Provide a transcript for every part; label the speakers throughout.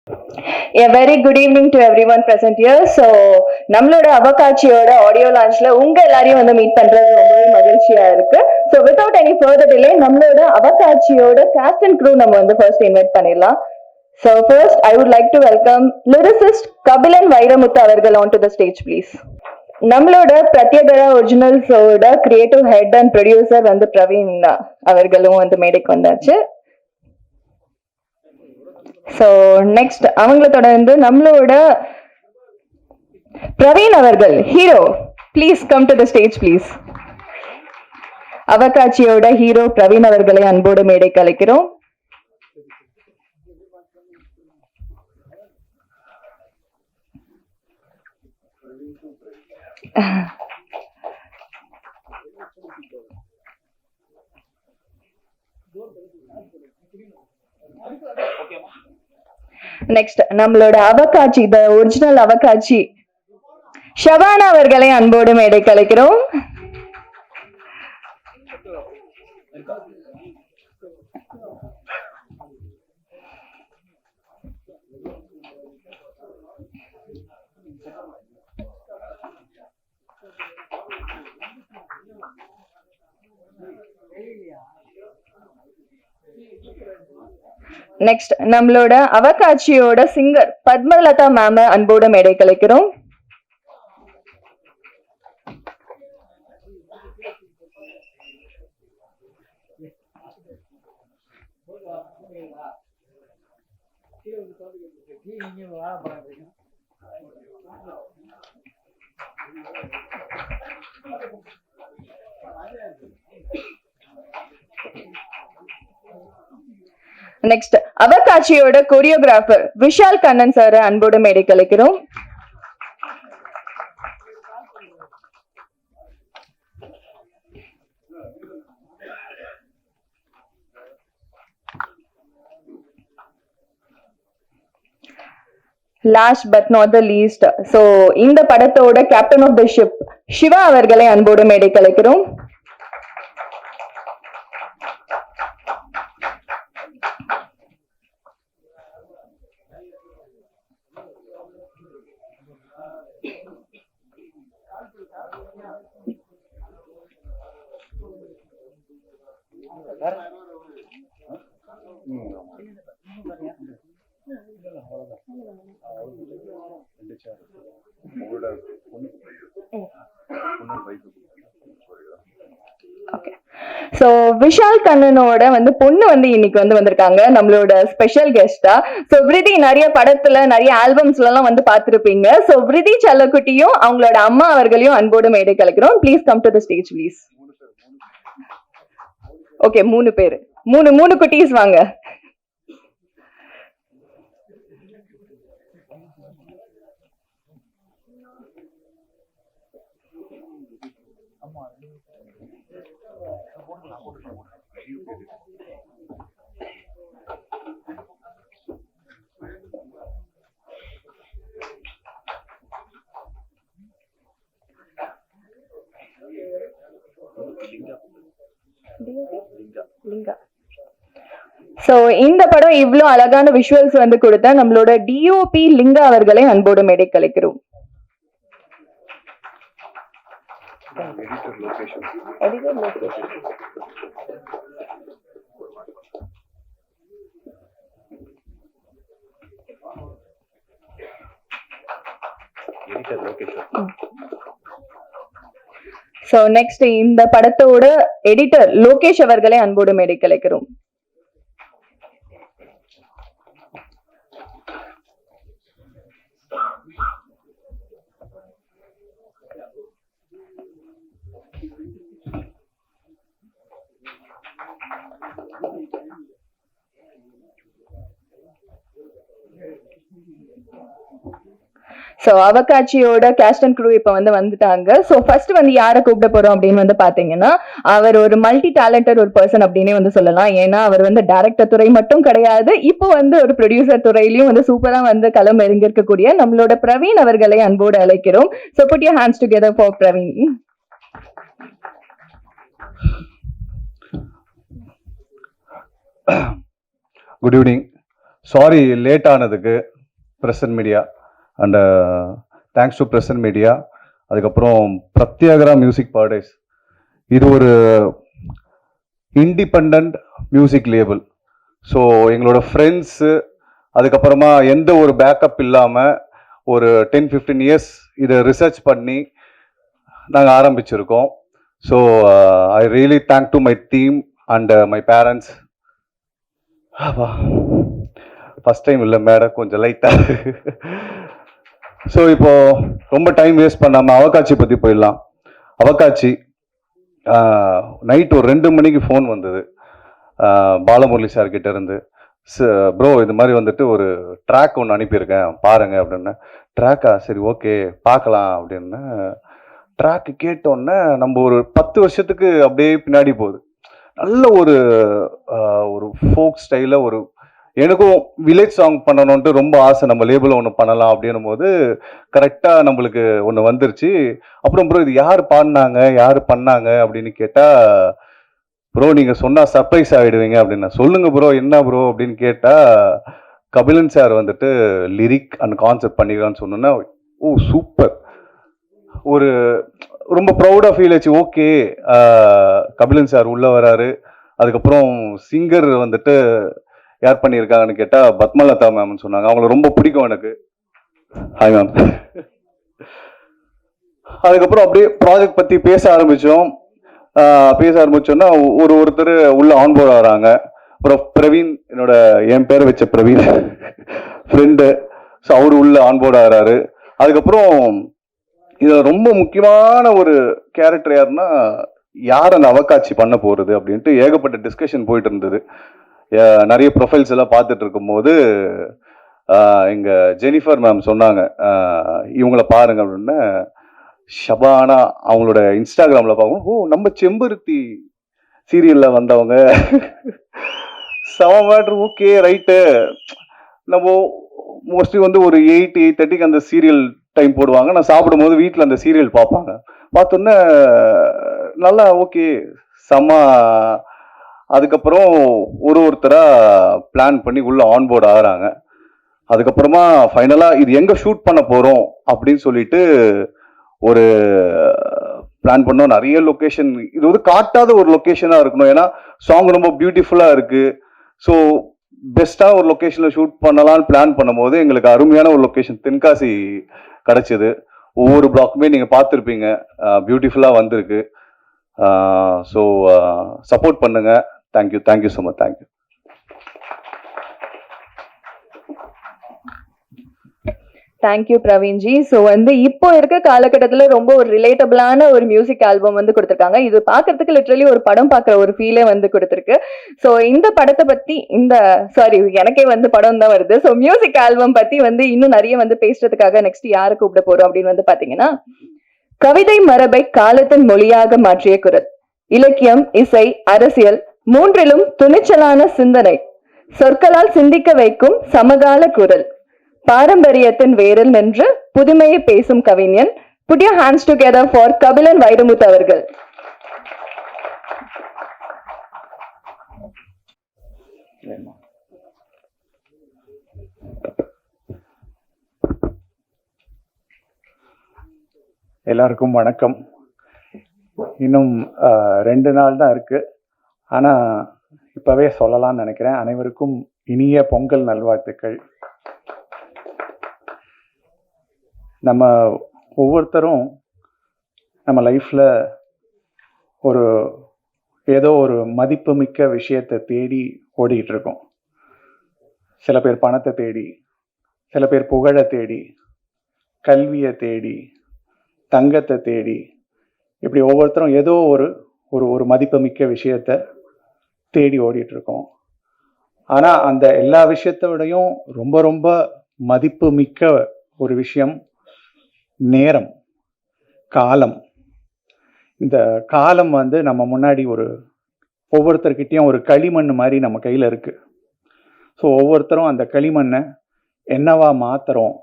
Speaker 1: A very good evening to everyone present here. So, நம்மளோட அவகாட்சியோட audio லான்ச்ல உங்க எல்லாரையும் வந்து மீட் பண்றது ரொம்பவே மகிழ்ச்சியா இருக்கு. So, without any further delay, நம்மளோட அவகாட்சியோட cast and crew நம்ம வந்து first invite பண்ணிடலாம். So, first I would like to welcome lyricist Kabilan Vairamuthu அவர்கள் onto the stage, please. நம்மளோட பிரத்யேகரா ஒரிஜினல்ஸோட கிரியேட்டிவ் ஹெட் அண்ட் ப்ரொடியூசர் வந்து பிரவீன் அவர்களும் வந்து மேடைக்கு வந்தாச்சு. ஸோ நெக்ஸ்ட் அவங்களை தொடர்ந்து நம்மளோட பிரவீன் அவர்கள் hero, please come to the stage please. அவகாட்சியோட ஹீரோ பிரவீன் அவர்களை அன்போடு மேடைக்கு அழைக்கிறோம். நெக்ஸ்ட் நம்மளோட அவகாட்சி, த ஒரிஜினல் அவகாட்சி ஷபானா அவர்களை அன்போடு மேடைக்கு அழைக்கிறோம். நெக்ஸ்ட் நம்மளோட அவகாட்சியோட சிங்கர் பத்மலதா மேம் அன்போடு மேடை கலைக்கிறோம். நெக்ஸ்ட் அவகாட்சியோட கொரியோகிராஃபர் விஷால் கண்ணன் சார் அன்போடு மேடை கலைக்கிறோம். Last but not the least, so இந்த படத்தோட captain of the ship Siva அவர்களை அன்போடு மேடை கலைக்கிறோம். சோ விஷால் கண்ணனோட வந்து பொண்ணு வந்து இன்னைக்கு வந்து வந்திருக்காங்க நம்மளோட ஸ்பெஷல் கெஸ்டா. சோ விருதி நிறைய படத்துல நிறைய ஆல்பம்ஸ்ல எல்லாம் வந்து பாத்துருப்பீங்க. சோ விருதி செல்லக்குட்டியும் அவங்களோட அம்மா அவர்களையும் அன்போடு மேடை கலைக்கிறோம். Please come to the stage please. Okay, 3 பேரு, 3 குட்டீஸ் வாங்க. சோ இந்த படம் இவ்வளவு அழகான விஷுவல்ஸ் வந்து கொடுத்த நம்மளோட டிஓபி லிங்கா அவர்களை அன்போடு மேடை கலைக்கிறோம். சோ நெக்ஸ்ட் இந்த படத்தோட எடிட்டர் லோகேஷ் அவர்களை அன்போடு மேடை கலைக்கிறோம். சோ அவகாட்சியோட கேஸ்ட் அண்ட் க்ரூ இப்ப வந்து வந்துட்டாங்க. சோ ஃபர்ஸ்ட் வந்து யாரை கூப்பிட போறோம் அப்படின்னு வந்து பாத்தீங்கன்னா, அவர் ஒரு மல்டி டேலண்டட் ஒரு பர்சன் அப்படின்னே வந்து சொல்லலாம். ஏன்னா அவர் வந்து டைரக்டர் துறை மட்டும் கிடையாது, இப்போ வந்து ஒரு ப்ரொடியூசர் துறையிலயும் வந்து சூப்பரா வந்து களம் இறங்கிருக்கக்கூடிய நம்மளோட பிரவீன் அவர்களை அன்போடு அழைக்கிறோம். So put your hands together for Praveen.
Speaker 2: Good evening. Sorry late ஆனதுக்கு. Present media and thanks to present media. அதுக்கப்புறம் பிரத்யேகரா மியூசிக் பாரடைஸ். இது ஒரு இண்டிபெண்ட் மியூசிக் லேபிள். ஸோ எங்களோட ஃப்ரெண்ட்ஸு, அதுக்கப்புறமா எந்த ஒரு பேக்கப் இல்லாமல் ஒரு 10-15 இயர்ஸ் இதை ரிசர்ச் பண்ணி நாங்கள் ஆரம்பிச்சிருக்கோம். So I really thank to my team and my parents. First time இல்லை மேடம், கொஞ்சம் லைட்டாக. ஸோ இப்போ ரொம்ப டைம் வேஸ்ட் பண்ணாமல் அவகாட்சி பற்றி போயிடலாம். அவகாட்சி நைட் ஒரு 2 மணிக்கு ஃபோன் வந்தது பாலமுரளி சார் கிட்ட இருந்து. ப்ரோ இது மாதிரி வந்துட்டு ஒரு ட்ராக் ஒன்று அனுப்பியிருக்கேன் பாருங்க அப்படின்னு. ட்ராக்கா? சரி ஓகே பார்க்கலாம் அப்படின்னு. ட்ராக்கு கேட்டோன்னே நம்ம ஒரு 10 வருஷத்துக்கு அப்படியே பின்னாடி போகுது. நல்ல ஒரு ஒரு ஃபோக் ஸ்டைலில் ஒரு எனக்கும் வில்லேஜ் சாங் பண்ணணுன்ட்டு ரொம்ப ஆசை. நம்ம லேபிளில் ஒன்று பண்ணலாம் அப்படின்னும் போது கரெக்டாக நம்மளுக்கு ஒன்று வந்துருச்சு. அப்புறம் ப்ரோ இது யார் பாடினாங்க, யார் பண்ணாங்க அப்படின்னு கேட்டால், ப்ரோ நீங்கள் சொன்னால் சர்ப்ரைஸ் ஆகிடுவீங்க அப்படின்னா. சொல்லுங்கள் ப்ரோ என்ன ப்ரோ அப்படின்னு கேட்டால், கபிலன் சார் வந்துட்டு லிரிக் அண்ட் கான்செப்ட் பண்ணிக்கலான்னு சொன்னோன்னா, ஓ சூப்பர், ஒரு ரொம்ப ப்ரௌடாக ஃபீல் ஆச்சு. ஓகே கபிலன் சார் உள்ளே வராரு. அதுக்கப்புறம் சிங்கர் வந்துட்டு யார் பண்ணியிருக்காங்கன்னு கேட்டால் பத்மலதா மேம்னு சொன்னாங்க. அவங்கள ரொம்ப பிடிக்கும் எனக்கு. Hi ma'am. அதுக்கப்புறம் அப்படியே ப்ராஜெக்ட் பற்றி பேச ஆரம்பித்தோன்னா ஒருத்தர் உள்ள ஆன்போர்ட் ஆகிறாங்க. அப்புறம் பிரவீன், என் பேர் வச்ச பிரவீன் ஃப்ரெண்டு. ஸோ அவர் உள்ள ஆன்போர்ட் ஆகிறாரு. அதுக்கப்புறம் இதில் ரொம்ப முக்கியமான ஒரு கேரக்டர் யாருன்னா, யார் அந்த அவகாட்சி பண்ண போகிறது அப்படின்ட்டு ஏகப்பட்ட டிஸ்கஷன் போயிட்டு இருந்தது. நிறைய ப்ரொஃபைல்ஸ் எல்லாம் பார்த்துட்டு இருக்கும்போது எங்க ஜெனிஃபர் மேம் சொன்னாங்க, இவங்கள பாருங்க அப்படின்னு. ஷபானா அவங்களோட இன்ஸ்டாகிராம்ல பார்க்கணும். ஓ நம்ம செம்பருத்தி சீரியல்ல வந்தவங்க, செம மேட்ரு. Okay right. நம்ம மோஸ்ட்லி வந்து ஒரு 8-8:30 அந்த சீரியல் டைம் போடுவாங்க. நான் சாப்பிடும் போது வீட்டில் அந்த சீரியல் பார்ப்பாங்க. பார்த்தோன்னே நல்லா ஓகே செம்ம. அதுக்கப்புறம் ஒருத்தராக பிளான் பண்ணி உள்ள ஆன்போர்ட் ஆகிறாங்க. அதுக்கப்புறமா ஃபைனலாக இது எங்கே ஷூட் பண்ண போகிறோம் அப்படின்னு சொல்லிட்டு ஒரு பிளான் பண்ணோம். நிறைய லொக்கேஷன், இது வந்து காட்டாத ஒரு லொக்கேஷனாக இருக்கணும். ஏன்னா சாங் ரொம்ப பியூட்டிஃபுல்லாக இருக்குது. ஸோ பெஸ்ட்டாக ஒரு லொக்கேஷனில் ஷூட் பண்ணலான்னு பிளான் பண்ணும்போது எங்களுக்கு அருமையான ஒரு லொக்கேஷன் தென்காசி கிடச்சிது. ஒவ்வொரு பிளாக்குமே நீங்கள் பார்த்துருப்பீங்க, பியூட்டிஃபுல்லாக வந்திருக்கு. ஸோ சப்போர்ட் பண்ணுங்கள். Thank you so much. Thank you.
Speaker 1: Thank you பிரவீன்ஜி. ஸோ வந்து இப்போ இருக்க காலகட்டத்தில் ரொம்ப ஒரு ரிலேட்டபிளான ஒரு மியூசிக் ஆல்பம் வந்து கொடுத்துருக்காங்க. இது பார்க்கறதுக்கு லிட்ரலி ஒரு படம் பார்க்குற ஒரு ஃபீலே வந்து கொடுத்துருக்கு. ஸோ இந்த படத்தை பற்றி எனக்கே வந்து படம் தான் வருது. ஸோ மியூசிக் ஆல்பம் பற்றி வந்து இன்னும் நிறைய வந்து பேசுறதுக்காக நெக்ஸ்ட் யாரை கூப்பிட போறோம் அப்படின்னு வந்து பார்த்தீங்கன்னா, கவிதை மரபை காலத்தின் மொழியாக மாற்றிய குரல், இலக்கியம், இசை, அரசியல் மூன்றிலும் துணிச்சலான சிந்தனை, சொற்களால் சிந்திக்க வைக்கும் சமகால குரல், பாரம்பரியத்தின் வேரில் நின்று புதுமையை பேசும் கவிஞன். Put your hands together for Kabilan Vairamuthu அவர்கள்.
Speaker 3: எல்லாருக்கும் வணக்கம். இன்னும் 2 நாள் தான் இருக்கு. ஆனால் இப்பவே சொல்லலாம்னு நினைக்கிறேன். அனைவருக்கும் இனிய பொங்கல் நல்வாழ்த்துக்கள். நம்ம ஒவ்வொருத்தரும் நம்ம லைஃப்பில் ஏதோ ஒரு மதிப்புமிக்க விஷயத்தை தேடி ஓடிக்கிட்டு இருக்கோம். சில பேர் பணத்தை தேடி, சில பேர் புகழை தேடி, கல்வியை தேடி, தங்கத்தை தேடி, இப்படி ஒவ்வொருத்தரும் ஏதோ ஒரு மதிப்புமிக்க விஷயத்தை தேடி ஓடிட்டு இருக்கோம். ஆனால் அந்த எல்லா விஷயத்தை விடையும் ரொம்ப ரொம்ப மதிப்புமிக்க ஒரு விஷயம் நேரம், காலம். இந்த காலம் வந்து நம்ம முன்னாடி ஒவ்வொருத்தர்கிட்டையும் ஒரு களிமண் மாதிரி நம்ம கையில் இருக்கு. ஸோ ஒவ்வொருத்தரும் அந்த களிமண்ணை என்னவா மாத்துறோம்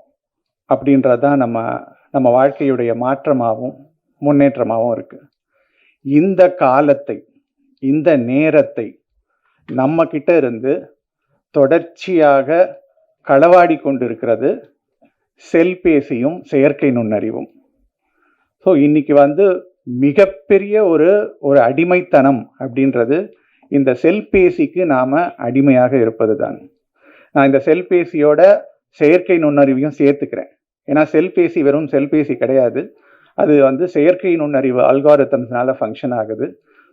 Speaker 3: அப்படின்றதான் நம்ம வாழ்க்கையுடைய மாற்றமாகவும் முன்னேற்றமாகவும் இருக்கு. இந்த காலத்தை, இந்த நேரத்தை நம்ம கிட்ட இருந்து தொடர்ச்சியாக களவாடி கொண்டு இருக்கிறது செல்பேசியும் செயற்கை நுண்ணறிவும். ஸோ இன்னைக்கு வந்து மிகப்பெரிய ஒரு அடிமைத்தனம் அப்படின்றது இந்த செல்பேசிக்கு நாம் அடிமையாக இருப்பது தான். நான் இந்த செல்பேசியோட செயற்கை நுண்ணறிவையும் சேர்த்துக்கிறேன். ஏன்னா செல்பேசி வெறும் செல்பேசி கிடையாது, அது வந்து செயற்கை நுண்ணறிவு அல்காரிதம்ஸ்னால ஃபங்க்ஷன் ஆகுது.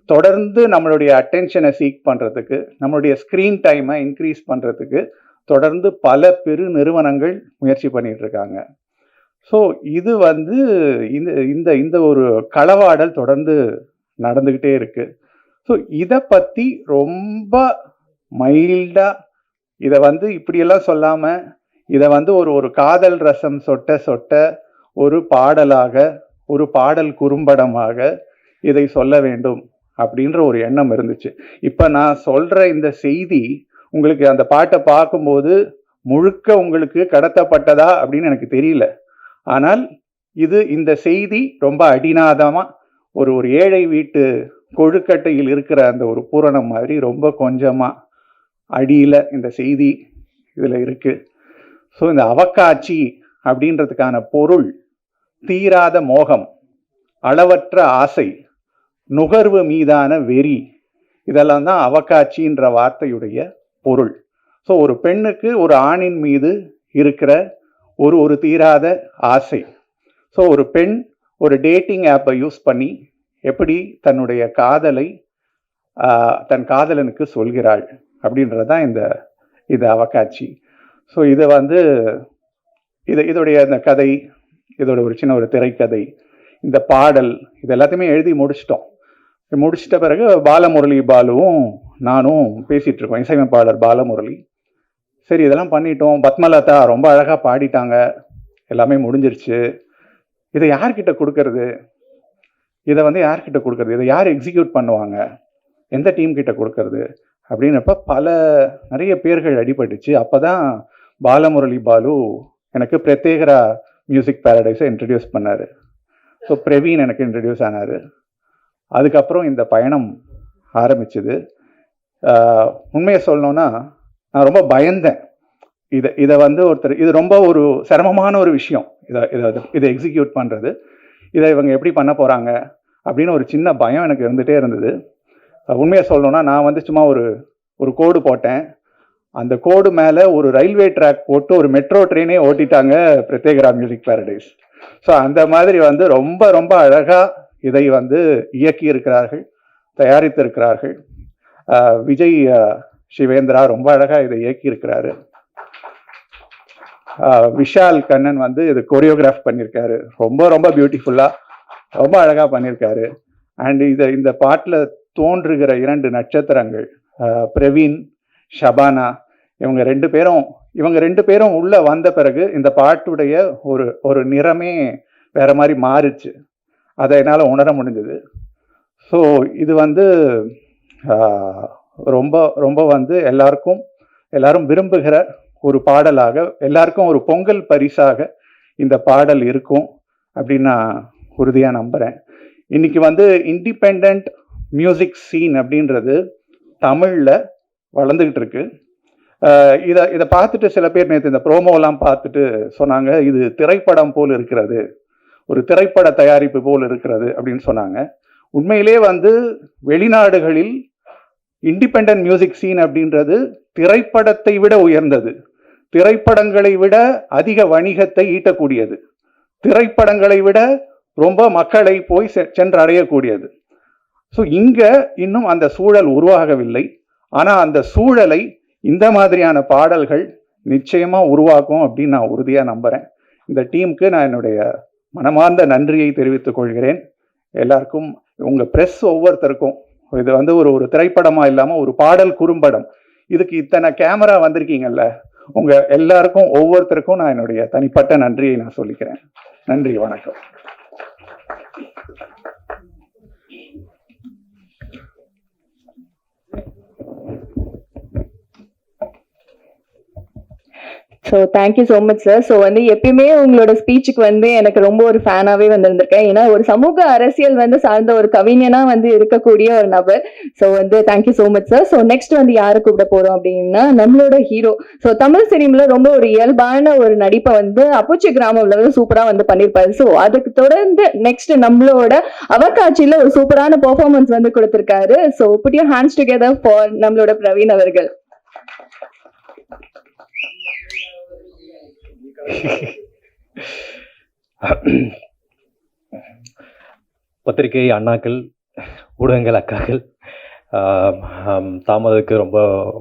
Speaker 3: தொடர்ந்து நம்மளுடைய அட்டென்ஷனை சீக் பண்ணுறதுக்கு, நம்மளுடைய ஸ்க்ரீன் டைமை இன்க்ரீஸ் பண்ணுறதுக்கு தொடர்ந்து பல பெரு நிறுவனங்கள் முயற்சி பண்ணிட்டு இருக்காங்க. ஸோ இது வந்து இந்த இந்த ஒரு களவாடல் தொடர்ந்து நடந்துக்கிட்டே இருக்கு. ஸோ இதை பற்றி ரொம்ப மைல்டாக, இதை வந்து இப்படியெல்லாம் சொல்லாமல், இதை வந்து ஒரு காதல் ரசம் சொட்ட சொட்ட ஒரு பாடலாக, ஒரு பாடல் குறும்படமாக இதை சொல்ல வேண்டும் அப்படின்ற ஒரு எண்ணம் இருந்துச்சு. இப்போ நான் சொல்கிற இந்த செய்தி உங்களுக்கு அந்த பாட்டை பார்க்கும்போது முழுக்க உங்களுக்கு கடத்தப்பட்டதா அப்படின்னு எனக்கு தெரியல. ஆனால் இந்த செய்தி ரொம்ப அடிநாதமாக ஒரு ஏழை வீட்டு கொழுக்கட்டையில் இருக்கிற அந்த ஒரு பூரணம் மாதிரி ரொம்ப கொஞ்சமாக அடியில் இந்த செய்தி இதில் இருக்குது. ஸோ இந்த அவக்காட்சி அப்படின்றதுக்கான பொருள் தீராத மோகம், அளவற்ற ஆசை, நுகர்வு மீதான வெறி, இதெல்லாம் தான் அவக்காட்சின்ற வார்த்தையுடைய பொருள். ஸோ ஒரு பெண்ணுக்கு ஒரு ஆணின் மீது இருக்கிற ஒரு தீராத ஆசை. ஸோ ஒரு பெண் ஒரு டேட்டிங் ஆப்பை யூஸ் பண்ணி எப்படி தன்னுடைய காதலை தன் காதலனுக்கு சொல்கிறாள் அப்படின்றது தான் இந்த அவக்காட்சி. ஸோ இதை வந்து இதோடைய அந்த கதை, இதோட ஒரு சின்ன ஒரு திரைக்கதை, இந்த பாடல், இது எல்லாத்தையுமே எழுதி முடிச்சிட்ட பிறகு பாலமுரளி பாலுவும் நானும் பேசிகிட்டு இருக்கோம், இசையமைப்பாளர் பாலமுரளி. சரி இதெல்லாம் பண்ணிட்டோம், பத்மலதா ரொம்ப அழகாக பாடிட்டாங்க, எல்லாமே முடிஞ்சிருச்சு, இதை யார்கிட்ட கொடுக்கறது, இதை வந்து யார்கிட்ட கொடுக்கறது, இதை யார் எக்ஸிக்யூட் பண்ணுவாங்க, எந்த டீம் கிட்ட கொடுக்கறது அப்படின்னப்ப நிறைய பேர்கள் அடிபட்டுச்சு. அப்போ தான் பாலமுரளி பாலு எனக்கு பிரத்யேகரா மியூசிக் பேரடைஸை இன்ட்ரடியூஸ் பண்ணார். ஸோ பிரவீன் எனக்கு இன்ட்ரடியூஸ் ஆனார். அதுக்கப்புறம் இந்த பயணம் ஆரம்பிச்சுது. உண்மையை சொல்லணுன்னா நான் ரொம்ப பயந்தேன். இதை வந்து இது ரொம்ப ஒரு சிரமமான ஒரு விஷயம், இதை எக்ஸிக்யூட் பண்ணுறது, இதை இவங்க எப்படி பண்ண போகிறாங்க அப்படின்னு ஒரு சின்ன பயம் எனக்கு இருந்துகிட்டே இருந்தது. உண்மையை சொல்லணுன்னா நான் வந்து சும்மா ஒரு கோடு போட்டேன். அந்த கோடு மேலே ஒரு ரயில்வே ட்ராக் போட்டு ஒரு மெட்ரோ ட்ரெயினே ஓட்டிட்டாங்க பிரத்யேகரா மியூசிக் பேரடைஸ். ஸோ அந்த மாதிரி வந்து ரொம்ப ரொம்ப அழகாக இதை வந்து இயக்கி இருக்கிறார்கள், தயாரித்திருக்கிறார்கள். விஜய் சிவேந்திரா ரொம்ப அழகாக இதை இயக்கி இருக்கிறாரு. விஷால் கண்ணன் வந்து இது கொரியோகிராஃப் பண்ணியிருக்காரு, ரொம்ப ரொம்ப பியூட்டிஃபுல்லாக ரொம்ப அழகாக பண்ணியிருக்காரு. அண்ட் இந்த பாட்டில் தோன்றுகிற 2 நட்சத்திரங்கள், பிரவீன், ஷபானா, இவங்க ரெண்டு பேரும் உள்ள வந்த பிறகு இந்த பாட்டுடைய ஒரு நிறமே வேற மாதிரி மாறுச்சு, அதை என்னால் உணர முடிஞ்சது. ஸோ இது வந்து ரொம்ப ரொம்ப வந்து எல்லாரும் விரும்புகிற ஒரு பாடலாக, எல்லாருக்கும் ஒரு பொங்கல் பரிசாக இந்த பாடல் இருக்கும் அப்படின்னு நான் உறுதியாக நம்புகிறேன். இன்னைக்கு வந்து இண்டிபெண்ட் மியூசிக் சீன் அப்படின்றது தமிழில் வளர்ந்துக்கிட்டு இருக்கு. இதை பார்த்துட்டு சில பேர் நேற்று இந்த ப்ரோமோலாம் பார்த்துட்டு சொன்னாங்க, இது திரைப்படம் போல் இருக்கிறது, ஒரு திரைப்பட தயாரிப்பு போல் இருக்கிறது அப்படின்னு சொன்னாங்க. உண்மையிலே வந்து வெளிநாடுகளில் இண்டிபெண்ட் மியூசிக் சீன் அப்படின்றது திரைப்படத்தை விட உயர்ந்தது, திரைப்படங்களை விட அதிக வணிகத்தை ஈட்டக்கூடியது, திரைப்படங்களை விட ரொம்ப மக்களை போய் சென்றடையக்கூடியது. ஸோ இங்கே இன்னும் அந்த சூழல் உருவாகவில்லை. ஆனால் அந்த சூழலை இந்த மாதிரியான பாடல்கள் நிச்சயமாக உருவாக்கும் அப்படின்னு நான் உறுதியாக நம்புகிறேன். இந்த டீமுக்கு நான் என்னுடைய மனமார்ந்த நன்றியை தெரிவித்துக் கொள்கிறேன். எல்லாருக்கும், உங்கள் ப்ரெஸ் ஒவ்வொருத்தருக்கும், இது வந்து ஒரு திரைப்படமாக இல்லாமல் ஒரு பாடல் குறும்படம், இதுக்கு இத்தனை கேமரா வந்திருக்கீங்கல்ல, உங்கள் எல்லாருக்கும் ஒவ்வொருத்தருக்கும் நான் என்னுடைய தனிப்பட்ட நன்றியை நான் சொல்லிக்கிறேன். நன்றி, வணக்கம்.
Speaker 1: So thank you so much sir. So வந்து எப்பயுமே உங்களோட ஸ்பீச்சுக்கு வந்து எனக்கு ரொம்ப ஒரு ஃபேனாகவே வந்திருந்திருக்கேன். ஏன்னா ஒரு சமூக அரசியல் வந்து சார்ந்த ஒரு கவிஞனா வந்து இருக்கக்கூடிய ஒரு நபர். ஸோ வந்து thank you so much sir. So next வந்து யாரை கூப்பிட போறோம் அப்படின்னா நம்மளோட ஹீரோ. ஸோ தமிழ் சினிமால ரொம்ப ஒரு இயல்பான ஒரு நடிப்பை வந்து அப்புச்சி கிராமம்ல வந்து சூப்பரா வந்து பண்ணியிருப்பாரு. ஸோ அதுக்கு தொடர்ந்து நெக்ஸ்ட் நம்மளோட அவகாட்சியில ஒரு சூப்பரான பெர்ஃபார்மன்ஸ் வந்து கொடுத்திருக்காரு. So put your hands together for நம்மளோட பிரவீன் அவர்கள்.
Speaker 4: பத்திரிகை அண்ணாக்கள், ஊடகங்கள் அக்காக்கள், தாமதத்துக்கு ரொம்ப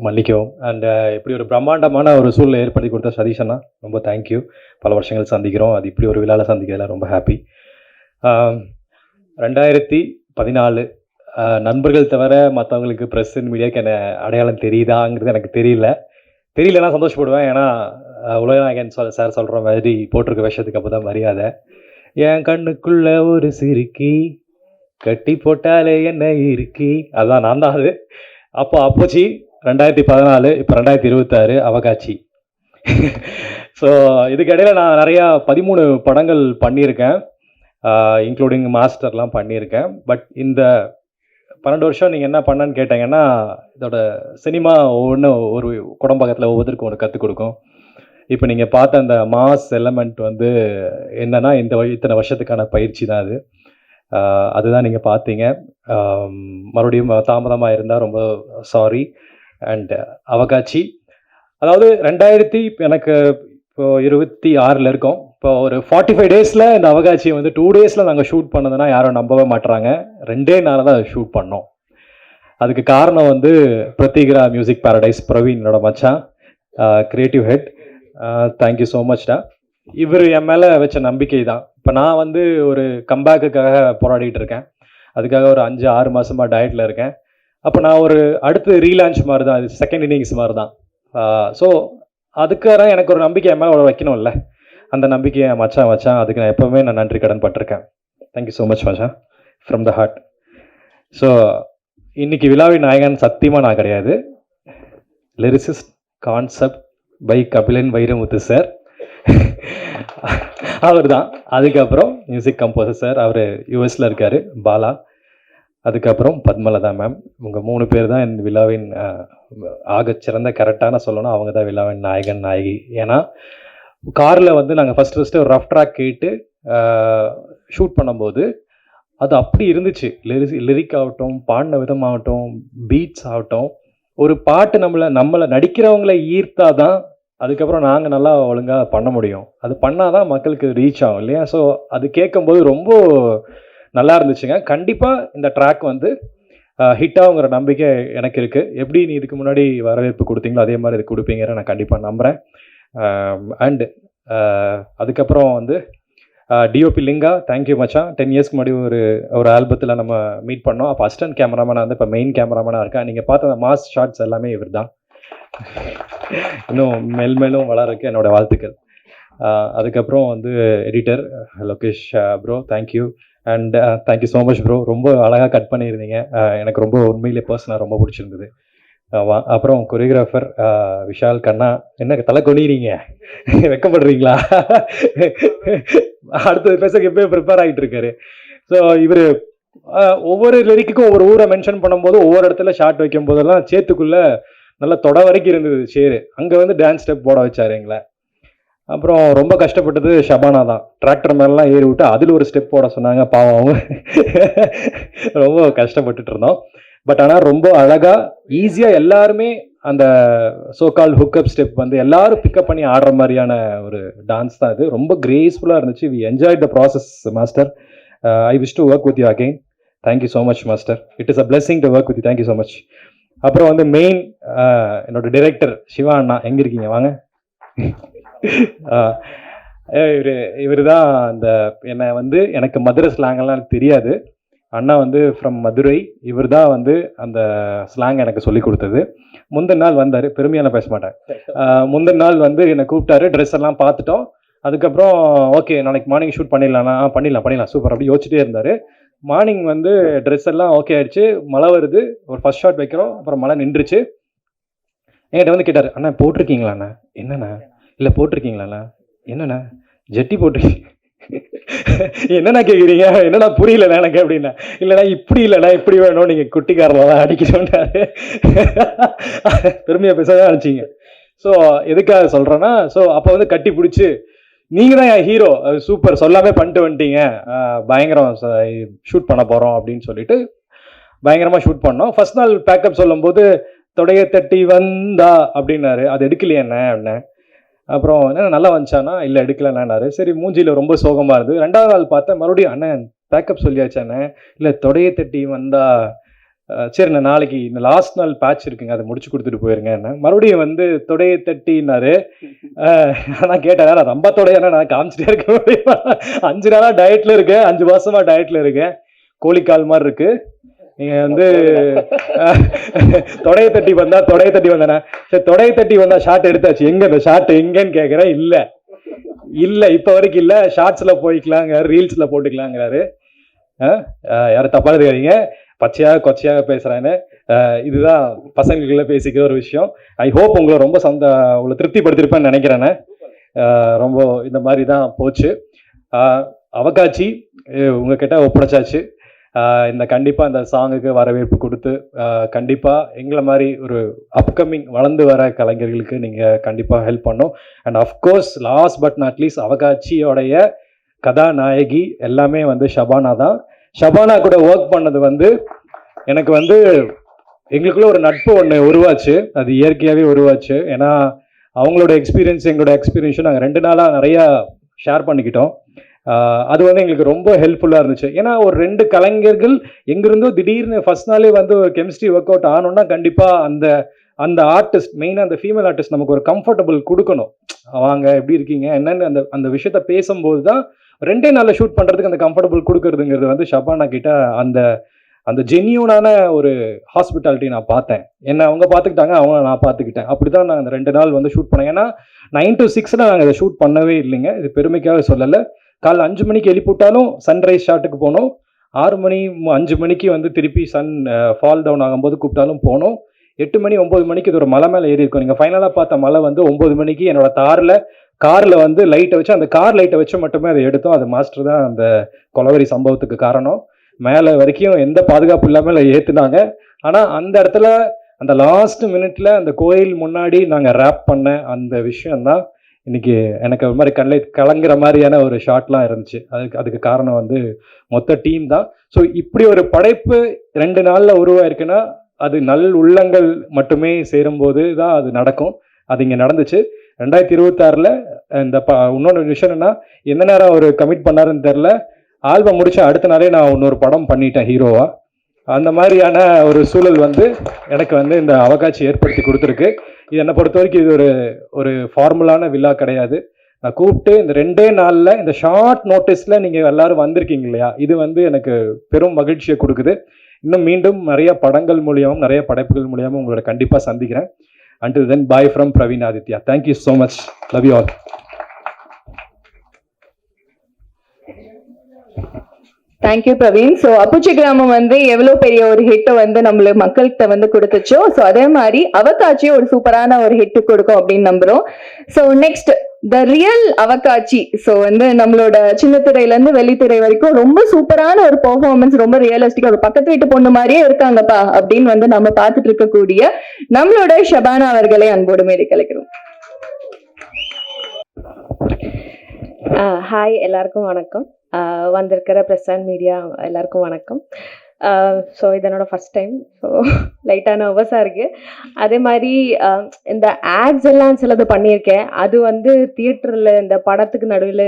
Speaker 4: மன்னிக்கவும். அண்ட் இப்படி ஒரு பிரம்மாண்டமான ஒரு சூழ்நிலை ஏற்படுத்தி கொடுத்த சதீஷ் அண்ணா ரொம்ப தேங்க்யூ. பல வருஷங்கள் சந்திக்கிறோம், அது இப்படி ஒரு விழாவில் சந்திக்கிறதுல ரொம்ப ஹாப்பி. 2014 நண்பர்கள் தவிர மற்றவங்களுக்கு ப்ரெஸ் அண்ட் மீடியாவுக்கு என்ன அடையாளம் தெரியுதாங்கிறது எனக்கு தெரியலன்னா சந்தோஷப்படுவேன். ஏன்னா உலகநாயகன் சார் சொல்கிற மாதிரி போட்டிருக்க விஷயத்துக்கு அப்போ தான் மரியாதை. என் கண்ணுக்குள்ள ஒரு சிறுக்கி கட்டி போட்டாலே என்ன இருக்கி, அதுதான் நான் தான் அது. அப்போச்சி 2014, இப்போ 2026 அவகாட்சி. ஸோ இதுக்கிடையில் நான் நிறையா 13 படங்கள் பண்ணியிருக்கேன், இன்க்ளூடிங் மாஸ்டர்லாம் பண்ணியிருக்கேன். பட் இந்த 12 வருஷம் நீங்கள் என்ன பண்ணன்னு கேட்டீங்கன்னா, இதோட சினிமா ஒவ்வொன்றும் ஒரு குடம்பகத்தில் ஒவ்வொருத்தருக்கும் ஒன்று கற்றுக் கொடுக்கும். இப்போ நீங்கள் பார்த்த அந்த மாஸ் எலமெண்ட் வந்து என்னென்னா இத்தனை வருஷத்துக்கான பயிற்சி தான் அது. அதுதான் நீங்கள் பார்த்தீங்க. மறுபடியும் தாமதமாக இருந்தால் ரொம்ப சாரி. அண்ட் அவகாட்சி அதாவது 2000 எனக்கு இப்போ 26 இருக்கோம். இப்போ ஒரு 45 டேஸில் இந்த அவகாட்சியை வந்து 2 டேஸில் நாங்கள் ஷூட் பண்ணதுன்னா யாரும் நம்பவே மாட்டுறாங்க. 2 நாளில் தான் ஷூட் பண்ணோம். அதுக்கு காரணம் வந்து பிரத்திகிரா மியூசிக் பாரடைஸ் பிரவீனோட மச்சான், கிரியேட்டிவ் ஹெட். தேங்க்யூ ஸோ மச்டா. இவர் என் மேலே வச்ச நம்பிக்கை தான். இப்போ நான் வந்து ஒரு கம்பேக்குக்காக போராடிட்டு இருக்கேன். அதுக்காக ஒரு 5-6 மாதமாக டயட்டில் இருக்கேன். அப்போ நான் ஒரு அடுத்து ரீலான்ச் மாதிரி தான், இது செகண்ட் இன்னிங்ஸ் மாதிரி தான். ஸோ அதுக்காக எனக்கு ஒரு நம்பிக்கை என் மேலே வைக்கணும்ல, அந்த நம்பிக்கையை மச்சான் வச்சான். அதுக்கு நான் எப்போவுமே நான் நன்றி கடன் பட்டிருக்கேன். தேங்க்யூ ஸோ மச் மச்சான், ஃப்ரம் த ஹார்ட். ஸோ இன்னைக்கு விழாவின் நாயகன் சத்தியமாக நான் கிடையாது. Lyricist concept by Kabilan Vairamuthu sir, அவர் தான். அதுக்கப்புறம் மியூசிக் கம்போசர் சார், அவர் யூஎஸில் இருக்கார், பாலா. அதுக்கப்புறம் பத்மலதா மேம். உங்கள் 3 பேர் தான் இந்த விழாவின் ஆகச்சிறந்த கரெக்டான சொல்லணும், அவங்க தான் விழாவின் நாயகன் நாயகி. ஏன்னா காரில் வந்து நாங்கள் ஃபஸ்ட்டு ஒரு ரஃப் ட்ராக் கேட்டு ஷூட் பண்ணும்போது அது அப்படி இருந்துச்சு. லிரிக் ஆகட்டும், பாடின விதமாகட்டும், பீட்ஸ் ஆகட்டும், ஒரு பாட்டு நம்மளை நடிக்கிறவங்கள ஈர்த்தா தான் அதுக்கப்புறம் நாங்கள் நல்லா ஒழுங்காக பண்ண முடியும். அது பண்ணால் தான் மக்களுக்கு ரீச் ஆகும் இல்லையா? ஸோ அது கேட்கும்போது ரொம்ப நல்லா இருந்துச்சுங்க. கண்டிப்பாக இந்த ட்ராக் வந்து ஹிட் ஆகுங்கிற நம்பிக்கை எனக்கு இருக்குது. எப்படி நீ இதுக்கு முன்னாடி வரவேற்பு கொடுத்தீங்களோ அதே மாதிரி இது கொடுப்பீங்கிற நான் கண்டிப்பாக நம்புகிறேன். அண்டு அதுக்கப்புறம் வந்து டிஓபி லிங்கா, தேங்க்யூ மச்சான். 10 இயர்ஸ்க்கு முன்னாடி ஒரு ஆல்பத்தில் நம்ம மீட் பண்ணோம். அப்போ அசிஸ்டன்ட் கேமராமேனாக வந்து இப்போ மெயின் கேமராமேனாக இருக்கேன். நீங்கள் பார்த்த அந்த மாஸ் ஷாட்ஸ் எல்லாமே இவர் தான். இன்னும் மேலும் வளரக்கு என்னோடய வாழ்த்துக்கள். அதுக்கப்புறம் வந்து editor Lokesh bro, thank you. And thank you so much bro. ரொம்ப அழகாக கட் பண்ணியிருந்தீங்க. எனக்கு ரொம்ப உண்மையிலே பர்சனாக ரொம்ப பிடிச்சிருந்தது. அப்புறம் கொரியோகிராஃபர் விஷால் கண்ணா, என்ன தலை கொணிக்கிறீங்க, வெக்கப்படுறீங்களா? அடுத்தது பேச எப்பயும் ப்ரிப்பேர் ஆகிட்டு இருக்காரு. ஸோ இவர் ஒவ்வொரு லிரிக்குக்கும் ஒவ்வொரு ஊரை மென்ஷன் பண்ணும்போது ஒவ்வொரு இடத்துல ஷார்ட் வைக்கும் போதெல்லாம் சேத்துக்குள்ளே நல்லா தொட வரைக்கும் இருந்தது சேரு. அங்கே வந்து டான்ஸ் ஸ்டெப் போட வச்சாரு எங்களை. அப்புறம் ரொம்ப கஷ்டப்பட்டது ஷபானா தான். டிராக்டர் மேலாம் ஏறி விட்டு அதில் ஒரு ஸ்டெப் போட சொன்னாங்க. பாவம் அவங்க ரொம்ப கஷ்டப்பட்டுட்டு இருந்தோம். பட் ஆனால் ரொம்ப அழகாக ஈஸியாக எல்லாருமே அந்த சோகால் ஹுக்கப் ஸ்டெப் வந்து எல்லாரும் பிக்கப் பண்ணி ஆடுற மாதிரியான ஒரு டான்ஸ் தான் இது. ரொம்ப கிரேஸ்ஃபுல்லாக இருந்துச்சு. We enjoy the process master. I wish to work with you again. Thank you so much master. It is a blessing to work with you. Thank you so much. அப்புறம் வந்து மெயின் என்னோட டிரெக்டர் சிவா அண்ணா, எங்கே இருக்கீங்க வாங்க. இவர் தான் அந்த என்னை வந்து எனக்கு மதுரை ஸ்லாங்கெல்லாம் எனக்கு தெரியாது. அண்ணா வந்து ஃப்ரம் மதுரை. இவர் தான் வந்து அந்த ஸ்லாங் எனக்கு சொல்லி கொடுத்தது. முந்தின நாள் வந்தார், பெருமையான பேச மாட்டேன். முந்தின நாள் வந்து என்னை கூப்பிட்டாரு, ட்ரெஸ் எல்லாம் பார்த்துட்டோம். அதுக்கப்புறம் ஓகே நாளைக்கு மார்னிங் ஷூட் பண்ணிடலாம்ண்ணா. பண்ணிடலாம் சூப்பர் அப்படி யோசிச்சுட்டே இருந்தார். மார்னிங் வந்து ட்ரெஸ் எல்லாம் ஓகே ஆயிடுச்சு, மழை வருது, ஒரு ஃபர்ஸ்ட் ஷாட் வைக்கிறோம், அப்புறம் மழை நின்றுச்சு. என்கிட்ட வந்து கேட்டார், அண்ணா போட்டிருக்கீங்களா அண்ணா? என்னண்ணா இல்லை போட்டிருக்கீங்களாண்ணா? என்னண்ணா ஜெட்டி போட்டிருக்கீங்க? என்னண்ணா கேட்குறீங்க? என்னண்ணா புரியலண்ணா எனக்கு அப்படின்னா. இல்லைண்ணா இப்படி இல்லைண்ணா இப்படி வேணும், நீங்கள் குட்டிக்காரலாம் அடிக்கணும்னாரு. பெருமையாக பேச தான் நினச்சிங்க. ஸோ எதுக்காக சொல்கிறேன்னா, ஸோ அப்போ வந்து கட்டி பிடிச்சி நீங்கள் தான் என் ஹீரோ, சூப்பர் சொல்லாமே பண்ணிட்டு வந்துட்டீங்க, பயங்கரம் ஷூட் பண்ண போகிறோம் அப்படின்னு சொல்லிட்டு பயங்கரமாக ஷூட் பண்ணோம். ஃபர்ஸ்ட் நாள் பேக்கப் சொல்லும்போது தொடைய தட்டி வந்தா அப்படின்னாரு. அது எடுக்கலையே என்ன. அப்புறம் என்ன நல்லா வந்துச்சானா? இல்லை எடுக்கலன்னாரு. சரி, மூஞ்சியில் ரொம்ப சோகமாக இருந்தது. 2வது நாள் பார்த்தேன், மறுபடியும் அண்ணன் பேக்கப் சொல்லியாச்சானே? இல்லை தொடைய தட்டி வந்தா. சரி, நான் நாளைக்கு இந்த லாஸ்ட் நாள் பேட்ச் இருக்குங்க, அதை முடிச்சு கொடுத்துட்டு போயிருங்க என்ன. மறுபடியும் வந்து தொடைய தட்டினாரு. நான் கேட்டேன், நான் ரொம்ப தொடையான நான் காமிச்சிட்டே இருக்க முடியுமா? 5 நாளாக டயட்டில் இருக்கேன், 5 மாசமாக டயட்டில் இருக்கேன், கோழிக்கால் மாதிரி இருக்கு. நீங்க வந்து தொடைய தட்டி வந்தானே. சரி, தொடைய தட்டி வந்தா ஷார்ட் எடுத்தாச்சு, எங்க இந்த ஷார்ட் எங்கன்னு கேட்குறேன். இல்லை இப்போ வரைக்கும் இல்லை, ஷார்ட்ஸ்ல போய்க்கலாங்க, ரீல்ஸ்ல போட்டுக்கலாங்கிறாரு. யாரும் தப்பா எடுத்துக்காதீங்க, பச்சையாக கொச்சையாக பேசுறான்னு. இதுதான் பசங்களுக்குள்ள பேசிக்கிற ஒரு விஷயம். ஐ ஹோப் உங்களை ரொம்ப உங்களை திருப்திப்படுத்திருப்பேன்னு நினைக்கிறேன்னு. ரொம்ப இந்த மாதிரி தான் போச்சு. அவகாட்சி உங்ககிட்ட ஒப்படைச்சாச்சு. இந்த கண்டிப்பாக இந்த சாங்குக்கு வரவேற்பு கொடுத்து கண்டிப்பாக எங்களை மாதிரி ஒரு அப்கமிங் வளர்ந்து வர கலைஞர்களுக்கு நீங்கள் கண்டிப்பாக ஹெல்ப் பண்ணும். And of course last but not least அவகாட்சியோடைய கதாநாயகி எல்லாமே வந்து ஷபானா தான். ஷபானா கூட ஒர்க் பண்ணது வந்து எனக்கு வந்து எங்களுக்குள்ள ஒரு நட்பு ஒன்று உருவாச்சு. அது இயற்கையாகவே உருவாச்சு. ஏன்னா அவங்களோட எக்ஸ்பீரியன்ஸ் எங்களோட எக்ஸ்பீரியன்ஸும் நாங்கள் 2 நாளாக நிறையா ஷேர் பண்ணிக்கிட்டோம். அது வந்து எங்களுக்கு ரொம்ப ஹெல்ப்ஃபுல்லாக இருந்துச்சு. ஏன்னா ஒரு 2 கலைஞர்கள் எங்கிருந்தோ திடீர்னு ஃபர்ஸ்ட் நாளே வந்து ஒரு கெமிஸ்ட்ரி ஒர்க் அவுட் ஆனோன்னா கண்டிப்பாக அந்த ஆர்டிஸ்ட், மெயினாக அந்த ஃபீமேல் ஆர்டிஸ்ட் நமக்கு ஒரு கம்ஃபர்டபுள் கொடுக்கணும். வாங்க எப்படி இருக்கீங்க என்னன்னு அந்த விஷயத்த பேசும்போது தான் 2 நாளில் ஷூட் பண்ணுறதுக்கு அந்த கம்ஃபர்டபுள் கொடுக்கறதுங்கிறது வந்து ஷபானா கிட்ட அந்த ஜென்யூனான ஒரு ஹாஸ்பிட்டாலிட்டி நான் பார்த்தேன். என்ன அவங்க பார்த்துக்கிட்டாங்க, அவங்க நான் பார்த்துக்கிட்டேன். அப்படி தான் நான் அந்த 2 நாள் வந்து ஷூட் பண்ணேன். ஏன்னா 9 to 6 நாங்கள் அதை ஷூட் பண்ணவே இல்லைங்க, இது பெருமைக்காக சொல்லலை. காலைல 5 மணிக்கு எழுப்பிவிட்டாலும் சன்ரைஸ் ஷாட்டுக்கு போனோம். 6 மணி 5 மணிக்கு வந்து திருப்பி சன் ஃபால் டவுன் ஆகும்போது கூப்பிட்டாலும் போனோம். 8 மணி 9 மணிக்கு இது ஒரு மலை மேலே ஏறி இருக்கும். நீங்கள் ஃபைனலாக பார்த்த மலை வந்து 9 மணிக்கு என்னோட காரில் வந்து லைட்டை வச்சு, அந்த கார் லைட்டை வச்சு மட்டுமே அதை எடுத்தோம். அது மாஸ்டர் தான் அந்த கொலவெறி சம்பவத்துக்கு காரணம். மேலே வரைக்கும் எந்த பாதுகாப்பு இல்லாமல் ஏற்றுனாங்க. ஆனால் அந்த இடத்துல அந்த லாஸ்ட் மினிட்ல அந்த கோயில் முன்னாடி நாங்கள் ரேப் பண்ண அந்த விஷயம்தான் இன்னைக்கு எனக்கு ஒரு மாதிரி கண்ணில் கலங்குற மாதிரியான ஒரு ஷாட்லாம் இருந்துச்சு. அதுக்கு காரணம் வந்து மொத்த டீம் தான். ஸோ இப்படி ஒரு படைப்பு 2 நாளில் உருவாயிருக்குன்னா அது நல் உள்ளங்கள் மட்டுமே சேரும்போது தான் அது நடக்கும். அது இங்கே நடந்துச்சு. 2026 இந்த இன்னொன்று விஷயம் என்னன்னா, எந்த நேரம் அவர் கமிட் பண்ணாருன்னு தெரில, ஆல்பம் முடிச்ச அடுத்த நாளே நான் இன்னொரு படம் பண்ணிட்டேன் ஹீரோவா. அந்த மாதிரியான ஒரு சூழல் வந்து எனக்கு வந்து இந்த அவகாட்சி ஏற்படுத்தி கொடுத்துருக்கு. இது என்னை பொறுத்த வரைக்கும் இது ஒரு ஃபார்முலான விழா கிடையாது. நான் கூப்பிட்டு இந்த 2 நாளில் இந்த ஷார்ட் நோட்டீஸில் நீங்கள் எல்லாரும் வந்திருக்கீங்க இல்லையா, இது வந்து எனக்கு பெரும் மகிழ்ச்சியை கொடுக்குது. இன்னும் மீண்டும் நிறைய படங்கள் மூலியமும் நிறைய படைப்புகள் மூலியமும் உங்களோட கண்டிப்பாக சந்திக்கிறேன். Until then, bye from Praveen Aditya. Thank you so much. Love you all.
Speaker 1: Thank you Praveen. So Appuchi Gramam வந்து எவ்வளோ பெரிய ஒரு ஹிட்டை வந்து நம்மள மக்கள்கிட்ட வந்து கொடுத்துச்சோ, ஸோ அதே மாதிரி அவகாட்சியும் ஒரு சூப்பரான ஒரு ஹிட் கொடுக்கும் அப்படின்னு நம்புறோம். ஸோ நெக்ஸ்ட் த ரியல் அவகாட்சி. ஸோ வந்து நம்மளோட சின்ன திரையில இருந்து வெள்ளித்திரை வரைக்கும் ரொம்ப சூப்பரான ஒரு பெர்ஃபார்மன்ஸ், ரொம்ப ரியலிஸ்டிக்கா ஒரு பக்கத்து வீட்டு பொண்ணு மாதிரியே இருக்காங்கப்பா அப்படின்னு வந்து நம்ம பார்த்துட்டு இருக்கக்கூடிய நம்மளோட ஷபானா அவர்களை அன்போடு மேலே கலைக்கிறோம்.
Speaker 5: ஹாய், எல்லாருக்கும் வணக்கம். வந்திருக்கிற ப்ரெஸ் அண்ட் மீடியா எல்லாருக்கும் வணக்கம். ஸோ இதனோட ஃபஸ்ட் டைம், ஸோ லைட்டாக நர்வஸாக இருக்குது. அதே மாதிரி இந்த ஆட்ஸ் எல்லாம் சிலது பண்ணியிருக்கேன். அது வந்து தியேட்டரில் இந்த படத்துக்கு நடுவில்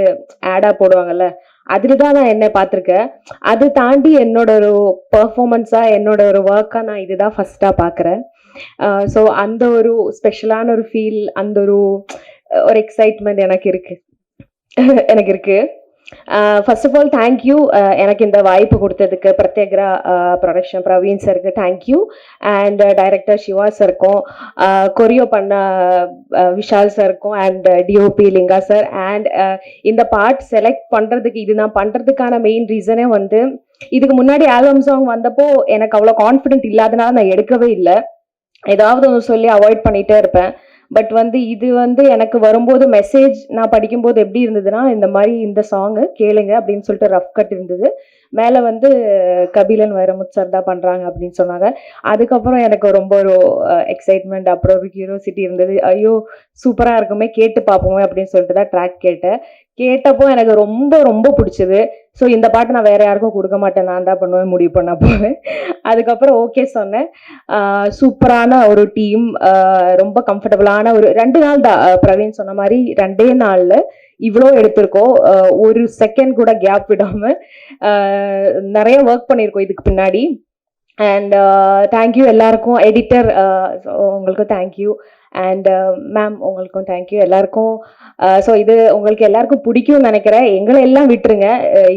Speaker 5: ஆடாக போடுவாங்கல்ல, அதில் தான் நான் என்ன பார்த்துருக்கேன். அது தாண்டி என்னோட ஒரு பர்ஃபார்மன்ஸாக, என்னோட ஒரு ஒர்க்காக நான் இதுதான் ஃபஸ்ட்டாக பார்க்குறேன். ஸோ அந்த ஒரு ஸ்பெஷலான ஒரு ஃபீல், அந்த ஒரு எக்ஸைட்மெண்ட் எனக்கு இருக்கு. ஃபர்ஸ்ட் ஆஃப் ஆல் தேங்க்யூ எனக்கு இந்த வாய்ப்பு கொடுத்ததுக்கு. பிரத்யேகரா ப்ரொடக்ஷன் பிரவீன் சருக்கு தேங்க்யூ, அண்ட் டைரக்டர் சிவா சருக்கும், கொரியோ பண்ண விஷால் சருக்கும், and DOP Linga sir. And இந்த பார்ட் செலக்ட் பண்ணுறதுக்கு, இது நான் பண்ணுறதுக்கான மெயின் ரீசனே வந்து, இதுக்கு முன்னாடி ஆல்பம் சாங் வந்தப்போ எனக்கு அவ்வளோ கான்ஃபிடென்ட் இல்லாதனால நான் எடுக்கவே இல்லை. ஏதாவது ஒன்று சொல்லி அவாய்ட் பண்ணிகிட்டே இருப்பேன். பட் வந்து இது வந்து எனக்கு வரும்போது மெசேஜ் நான் படிக்கும்போது எப்படி இருந்ததுன்னா, இந்த மாதிரி இந்த சாங்கு கேளுங்க அப்படின்னு சொல்லிட்டு ரஃப் கட் இருந்தது. மேலே வந்து கபிலன் வைரமுத்து சார் தான் பண்ணுறாங்க அப்படின்னு சொன்னாங்க. அதுக்கப்புறம் எனக்கு ரொம்ப ஒரு எக்ஸைட்மெண்ட், அப்புறம் ஒரு கியூரியாசிட்டி இருந்தது. ஐயோ சூப்பராக இருக்குமே, கேட்டு பார்ப்போமே அப்படின்னு சொல்லிட்டு தான் ட்ராக் கேட்டேன். கேட்டப்போ எனக்கு ரொம்ப ரொம்ப பிடிச்சது. ஸோ இந்த பாட்டு நான் வேற யாருக்கும் கொடுக்க மாட்டேன், நான் தான் பண்ணுவேன் முடிவு பண்ண போவேன். அதுக்கப்புறம் ஓகே சொன்னேன். சூப்பரான ஒரு டீம், ரொம்ப கம்ஃபர்டபுளான ஒரு 2 நாள் தான். பிரவீன் சொன்ன மாதிரி 2 நாளில் இவ்வளோ எடுத்திருக்கோம். ஒரு செகண்ட் கூட கேப் விடாமல் நிறைய ஒர்க் பண்ணியிருக்கோம் இதுக்கு பின்னாடி. அண்ட் தேங்க்யூ எல்லாருக்கும். எடிட்டர் உங்களுக்கும் தேங்க்யூ. அண்ட் மேம் உங்களுக்கும் தேங்க்யூ எல்லாருக்கும். ஸோ இது உங்களுக்கு எல்லாருக்கும் பிடிக்கும்னு நினைக்கிறேன். எங்களை எல்லாம் விட்டுருங்க,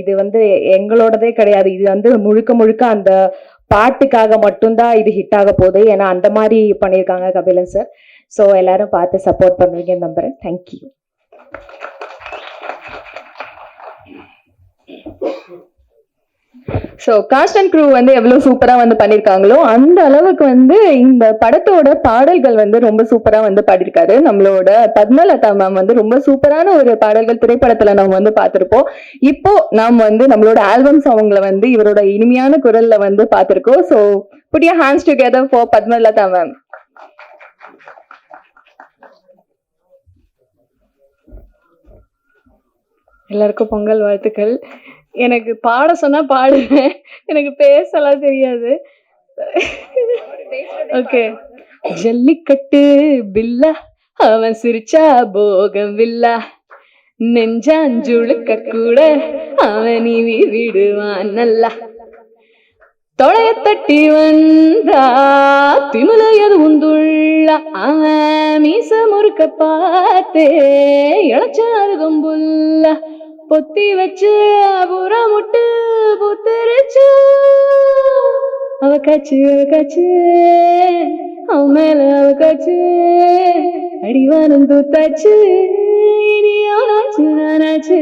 Speaker 5: இது வந்து எங்களோடதே கிடையாது. இது வந்து முழுக்க முழுக்க அந்த பாட்டுக்காக மட்டும்தான் இது ஹிட் ஆக போகுது. ஏன்னா அந்த மாதிரி பண்ணியிருக்காங்க கபிலன் சார். ஸோ எல்லாரும் பார்த்து சப்போர்ட் பண்ணுவீங்கன்னு நம்புறேன். Thank you.
Speaker 1: So cast and crew வந்து எவ்வளோ சூப்பராக வந்து பண்ணியிருக்காங்களோ அந்த அளவுக்கு வந்து இந்த படத்தோட பாடல்கள் வந்து ரொம்ப சூப்பராக வந்து பாடியிருக்காரு நம்மளோட பத்மலதா மேம். வந்து ரொம்ப சூப்பரான ஒரு பாடல்கள் திரைப்படத்தில் நம்ம வந்து பார்த்துருப்போம். இப்போ நாம் வந்து நம்மளோட ஆல்பம் சாங்ல வந்து இவரோட இனிமையான குரல்ல வந்து பார்த்துருக்கோம். So put your hands together for Padmalatha ma'am.
Speaker 6: எல்லாருக்கும் பொங்கல் வாழ்த்துக்கள். எனக்கு பாட சொன்னா பாடுவேன், எனக்கு பேசலாம் தெரியாது. ஓகே. ஜல்லிக்கட்டு பில்லா, அவன் சிரிச்சா போகம் வில்லா, நெஞ்சாஞ்சுழுக்க கூட அவன் நீ விடுவான் நல்லா, தொடைய தட்டி வந்தா திமில எதுவும் துள்ளா, அவன் மீச முறுக்க பார்த்தே இளச்சாறு கொம்புல்லா, பொத்தி வச்சு புற முட்டு புத்தரிச்சு அவ காச்சு அவன் மேல அவ காச்சு அடிவானம் தூத்தாச்சு இனி அவனாச்சு நானாச்சு.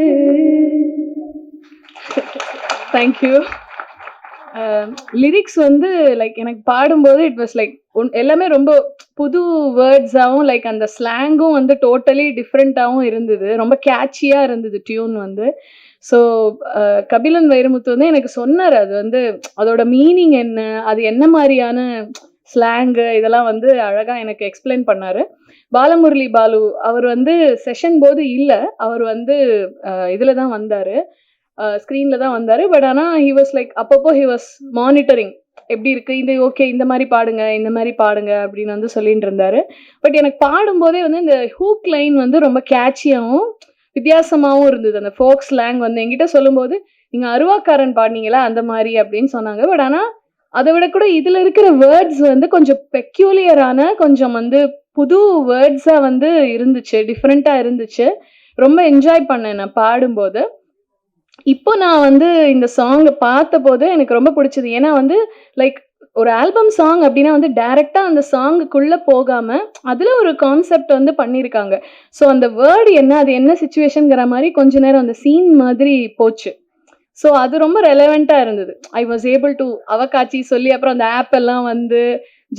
Speaker 6: தேங்க்யூ. லிரிக்ஸ் வந்து லைக் எனக்கு பாடும்போது இட் வாஸ் லைக் எல்லாமே ரொம்ப புது வேர்ட்ஸாகவும் லைக் அந்த ஸ்லாங்கும் வந்து டோட்டலி டிஃப்ரெண்ட்டாகவும் இருந்தது. ரொம்ப கேட்சியாக இருந்தது டியூன் வந்து. ஸோ கபிலன் வைரமுத்து வந்து எனக்கு சொன்னார் அது வந்து அதோட மீனிங் என்ன, அது என்ன மாதிரியான ஸ்லாங்கு, இதெல்லாம் வந்து அழகாக எனக்கு எக்ஸ்பிளைன் பண்ணார். பாலமுரளி பாலு அவர் வந்து செஷன் போது இல்லை, அவர் வந்து இதில் தான் வந்தார், ஸ்க்ரீனில் தான் வந்தார். பட் ஆனால் ஹி வாஸ் லைக் அப்பப்போ ஹி வாஸ் மானிட்டரிங், எப்படி இருக்குது இது, ஓகே இந்த மாதிரி பாடுங்க இந்த மாதிரி பாடுங்க அப்படின்னு வந்து சொல்லிட்டு இருந்தார். பட் எனக்கு பாடும்போதே வந்து இந்த ஹூக் லைன் வந்து ரொம்ப கேட்சியாகவும் வித்தியாசமாகவும் இருந்தது. அந்த ஃபோக் ஸ்லாங் வந்து என்கிட்ட சொல்லும்போது நீங்கள் அருவாக்காரன் பாடினீங்களா அந்த மாதிரி அப்படின்னு சொன்னாங்க. பட் ஆனால் அதை விட கூட இதில் இருக்கிற வேர்ட்ஸ் வந்து கொஞ்சம் பெக்யூலியரான, கொஞ்சம் வந்து புது வேர்ட்ஸாக வந்து இருந்துச்சு, டிஃப்ரெண்ட்டாக இருந்துச்சு. ரொம்ப என்ஜாய் பண்ணேன் நான் பாடும்போது. இப்போ நான் வந்து இந்த சாங்கை பார்த்த போது எனக்கு ரொம்ப பிடிச்சது. ஏன்னா வந்து லைக் ஒரு ஆல்பம் சாங் அப்படின்னா வந்து டைரெக்டாக அந்த சாங்குக்குள்ளே போகாமல் அதில் ஒரு கான்செப்ட் வந்து பண்ணியிருக்காங்க. ஸோ அந்த வேர்டு என்ன, அது என்ன சுச்சுவேஷனுங்கிற மாதிரி கொஞ்ச நேரம் அந்த சீன் மாதிரி போச்சு. ஸோ அது ரொம்ப ரெலவெண்ட்டாக இருந்தது. ஐ வாஸ் ஏபிள் டு அவகாட்சி சொல்லி அப்புறம் அந்த ஆப் எல்லாம் வந்து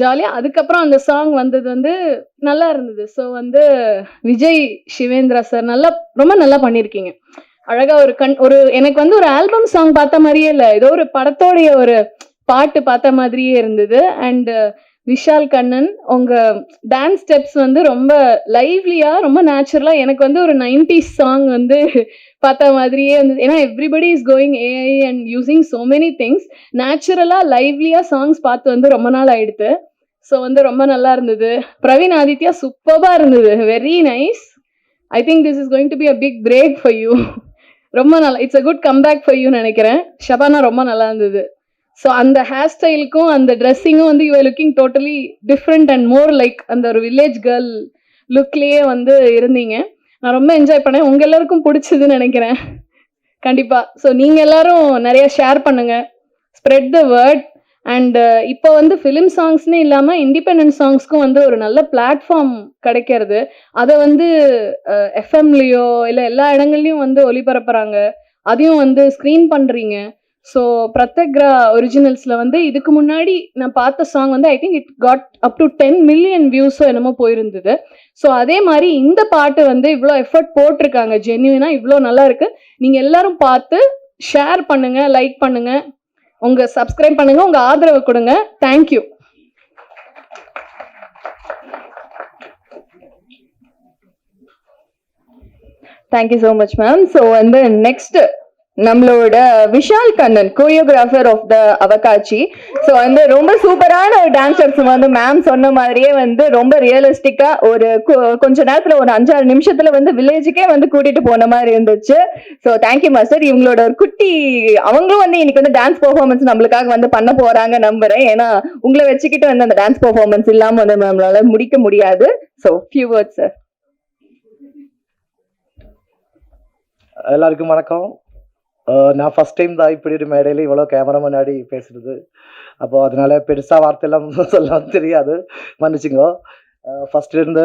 Speaker 6: ஜாலியாக அதுக்கப்புறம் அந்த சாங் வந்தது வந்து நல்லா இருந்தது. ஸோ வந்து விஜய் சிவேந்திரா சார் ரொம்ப நல்லா பண்ணியிருக்கீங்க. அழகா ஒரு எனக்கு வந்து ஒரு ஆல்பம் சாங் பார்த்த மாதிரியே இல்லை, ஏதோ ஒரு படத்தோடைய ஒரு பாட்டு பார்த்த மாதிரியே இருந்தது. அண்ட் விஷால் கண்ணன் உங்க டான்ஸ் ஸ்டெப்ஸ் வந்து ரொம்ப லைவ்லியா, ரொம்ப நேச்சுரலா, எனக்கு வந்து ஒரு 90s சாங் வந்து பார்த்த மாதிரியே இருந்தது. ஏன்னா everybody is going AI and using so many things. நேச்சுரலா லைவ்லியா சாங்ஸ் பார்த்து வந்து ரொம்ப நாள் ஆயிடுது. ஸோ வந்து ரொம்ப நல்லா இருந்தது. பிரவீன் ஆதித்யா சூப்பரா இருந்தது, very nice. I think this is going to be a big break for you. ரொம்ப நல்லா, it's a good comeback for you நினைக்கிறேன். ஷபானா ரொம்ப நல்லா இருந்தது. ஸோ அந்த ஹேர் ஸ்டைலுக்கும் அந்த ட்ரெஸ்ஸிங்கும் வந்து you are looking totally different and more like அந்த ஒரு வில்லேஜ் கேர்ள் லுக்லேயே வந்து இருந்தீங்க. நான் ரொம்ப என்ஜாய் பண்ணேன். உங்கள் எல்லாருக்கும் பிடிச்சதுன்னு நினைக்கிறேன் கண்டிப்பாக. ஸோ நீங்கள் எல்லாரும் நிறைய ஷேர் பண்ணுங்கள், ஸ்ப்ரெட் த வேர்ட். அண்ட் இப்போ வந்து ஃபிலிம் சாங்ஸ்னு இல்லாமல் இண்டிபெண்டன்ட் சாங்ஸ்க்கும் வந்து ஒரு நல்ல பிளாட்ஃபார்ம் கிடைக்கிறது. அதை வந்து எஃப்எம்லேயோ இல்லை எல்லா இடங்கள்லையும் வந்து ஒளிபரப்புகிறாங்க, அதையும் வந்து ஸ்க்ரீன் பண்ணுறீங்க. ஸோ பிரத்யக்ரா ஒரிஜினல்ஸில் வந்து இதுக்கு முன்னாடி நான் பார்த்த சாங் வந்து I think it got up to 10 million வியூஸோ என்னமோ போயிருந்தது. ஸோ அதே மாதிரி இந்த பாட்டு வந்து இவ்வளோ எஃபர்ட் போட்டிருக்காங்க, ஜென்யூனாக இவ்வளோ நல்லா இருக்கு. நீங்கள் எல்லாரும் பார்த்து ஷேர் பண்ணுங்க, லைக் பண்ணுங்க, உங்க சப்ஸ்கிரைப் பண்ணுங்க, உங்க ஆதரவு கொடுங்க. Thank you.
Speaker 1: Thank you so much ma'am. So வந்து நெக்ஸ்ட் நம்மளோட Vishal Kannan, choreographer of the அவகாட்சி. ஸோ வந்து ரொம்ப சூப்பரான ஒரு டான்சர்ஸ் வந்து மேம் சொன்ன மாதிரியே வந்து ரொம்ப ரியலிஸ்டிக்கா ஒரு கொஞ்ச நேரத்துல ஒரு 5-6 நிமிஷத்துல வந்து வில்லேஜுக்கே வந்து கூட்டிட்டு போன மாதிரி இருந்துச்சு. So thank you master. இவங்களோட ஒரு குட்டி அவங்களும் வந்து இன்னைக்கு வந்து டான்ஸ் பெர்ஃபார்மன்ஸ் நம்மளுக்காக வந்து பண்ண போறாங்க நம்புறேன். ஏன்னா உங்களை வச்சுக்கிட்டு வந்து அந்த டான்ஸ் பெர்ஃபார்மன்ஸ் இல்லாம வந்து நம்மளால முடிக்க முடியாது. So few words sir.
Speaker 7: எல்லாருக்கும் வணக்கம். நான் ஃபஸ்ட் டைம் தான் இப்படி ஒரு மேடையில் இவ்வளோ கேமரா முன்னாடி பேசுகிறது. அப்போது அதனால பெருசாக வார்த்தையெல்லாம் சொல்ல தெரியாது, மன்னிச்சுங்கோ. ஃபஸ்ட்லேருந்து